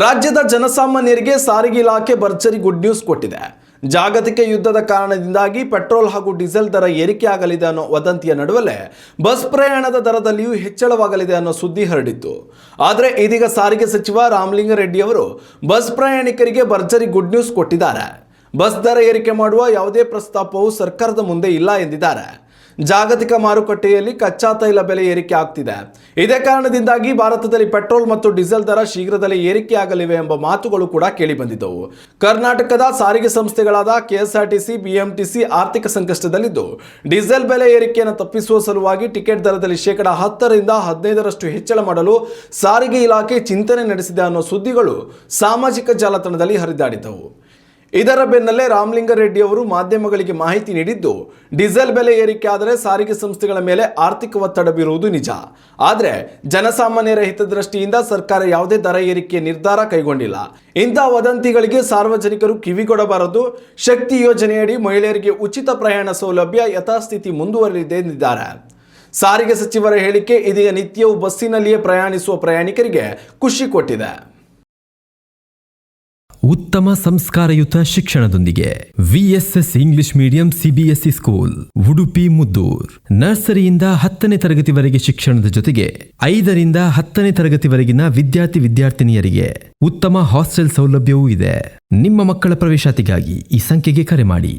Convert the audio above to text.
ರಾಜ್ಯದ ಜನಸಾಮಾನ್ಯರಿಗೆ ಸಾರಿಗೆ ಇಲಾಖೆ ಭರ್ಜರಿ ಗುಡ್ ನ್ಯೂಸ್ ಕೊಟ್ಟಿದೆ. ಜಾಗತಿಕ ಯುದ್ಧದ ಕಾರಣದಿಂದಾಗಿ ಪೆಟ್ರೋಲ್ ಹಾಗೂ ಡೀಸೆಲ್ ದರ ಏರಿಕೆಯಾಗಲಿದೆ ಅನ್ನೋ ವದಂತಿಯ ನಡುವಲ್ಲೇ ಬಸ್ ಪ್ರಯಾಣದ ದರದಲ್ಲಿಯೂ ಹೆಚ್ಚಳವಾಗಲಿದೆ ಅನ್ನೋ ಸುದ್ದಿ ಹರಡಿತ್ತು. ಆದರೆ ಇದೀಗ ಸಾರಿಗೆ ಸಚಿವ ರಾಮಲಿಂಗಾರೆಡ್ಡಿ ಅವರು ಬಸ್ ಪ್ರಯಾಣಿಕರಿಗೆ ಭರ್ಜರಿ ಗುಡ್ ನ್ಯೂಸ್ ಕೊಟ್ಟಿದ್ದಾರೆ. ಬಸ್ ದರ ಏರಿಕೆ ಮಾಡುವ ಯಾವುದೇ ಪ್ರಸ್ತಾಪವು ಸರ್ಕಾರದ ಮುಂದೆ ಇಲ್ಲ ಎಂದಿದ್ದಾರೆ. ಜಾಗತಿಕ ಮಾರುಕಟ್ಟೆಯಲ್ಲಿ ಕಚ್ಚಾ ತೈಲ ಬೆಲೆ ಏರಿಕೆ ಆಗ್ತಿದೆ. ಇದೇ ಕಾರಣದಿಂದಾಗಿ ಭಾರತದಲ್ಲಿ ಪೆಟ್ರೋಲ್ ಮತ್ತು ಡೀಸೆಲ್ ದರ ಶೀಘ್ರದಲ್ಲೇ ಏರಿಕೆಯಾಗಲಿವೆ ಎಂಬ ಮಾತುಗಳು ಕೂಡ ಕೇಳಿ ಬಂದಿದ್ದವು. ಕರ್ನಾಟಕದ ಸಾರಿಗೆ ಸಂಸ್ಥೆಗಳಾದ ಕೆಎಸ್ಆರ್ಟಿಸಿ, ಬಿಎಂಟಿಸಿ ಆರ್ಥಿಕ ಸಂಕಷ್ಟದಲ್ಲಿದ್ದು ಡೀಸೆಲ್ ಬೆಲೆ ಏರಿಕೆಯನ್ನು ತಪ್ಪಿಸುವ ಸಲುವಾಗಿ ಟಿಕೆಟ್ ದರದಲ್ಲಿ 10% ರಿಂದ 15% ಹೆಚ್ಚಳ ಮಾಡಲು ಸಾರಿಗೆ ಇಲಾಖೆ ಚಿಂತನೆ ನಡೆಸಿದೆ ಅನ್ನೋ ಸುದ್ದಿಗಳು ಸಾಮಾಜಿಕ ಜಾಲತಾಣದಲ್ಲಿ ಹರಿದಾಡಿದ್ದವು. ಇದರ ಬೆನ್ನಲ್ಲೇ ರಾಮಲಿಂಗಾರೆಡ್ಡಿ ಅವರು ಮಾಧ್ಯಮಗಳಿಗೆ ಮಾಹಿತಿ ನೀಡಿದ್ದು, ಡೀಸೆಲ್ ಬೆಲೆ ಏರಿಕೆ ಆದರೆ ಸಾರಿಗೆ ಸಂಸ್ಥೆಗಳ ಮೇಲೆ ಆರ್ಥಿಕ ಒತ್ತಡ ಬೀರುವುದು ನಿಜ. ಆದರೆ ಜನಸಾಮಾನ್ಯರ ಹಿತದೃಷ್ಟಿಯಿಂದ ಸರ್ಕಾರ ಯಾವುದೇ ದರ ಏರಿಕೆ ನಿರ್ಧಾರ ಕೈಗೊಂಡಿಲ್ಲ. ಇಂತಹ ವದಂತಿಗಳಿಗೆ ಸಾರ್ವಜನಿಕರು ಕಿವಿಗೊಡಬಾರದು. ಶಕ್ತಿ ಯೋಜನೆಯಡಿ ಮಹಿಳೆಯರಿಗೆ ಉಚಿತ ಪ್ರಯಾಣ ಸೌಲಭ್ಯ ಯಥಾಸ್ಥಿತಿ ಮುಂದುವರಿಯಲಿದೆ ಎಂದಿದ್ದಾರೆ. ಸಾರಿಗೆ ಸಚಿವರ ಹೇಳಿಕೆ ಇದೀಗ ನಿತ್ಯವೂ ಬಸ್ಸಿನಲ್ಲಿಯೇ ಪ್ರಯಾಣಿಸುವ ಪ್ರಯಾಣಿಕರಿಗೆ ಖುಷಿ ಕೊಟ್ಟಿದೆ. ಉತ್ತಮ ಸಂಸ್ಕಾರಯುತ ಶಿಕ್ಷಣದೊಂದಿಗೆ VSS English medium CBSE school Udupi Muddur. ನರ್ಸರಿಯಿಂದ 10ನೇ ತರಗತಿವರೆಗೆ ಶಿಕ್ಷಣದ ಜೊತೆಗೆ 5 ರಿಂದ 10ನೇ ತರಗತಿವರೆಗಿನ ವಿದ್ಯಾರ್ಥಿನಿಯರಿಗೆ ಉತ್ತಮ ಹಾಸ್ಟೆಲ್ ಸೌಲಭ್ಯವೂ ಇದೆ. ನಿಮ್ಮ ಮಕ್ಕಳ ಪ್ರವೇಶಾತಿಗಾಗಿ ಈ ಸಂಖ್ಯೆಗೆ ಕರೆ ಮಾಡಿ.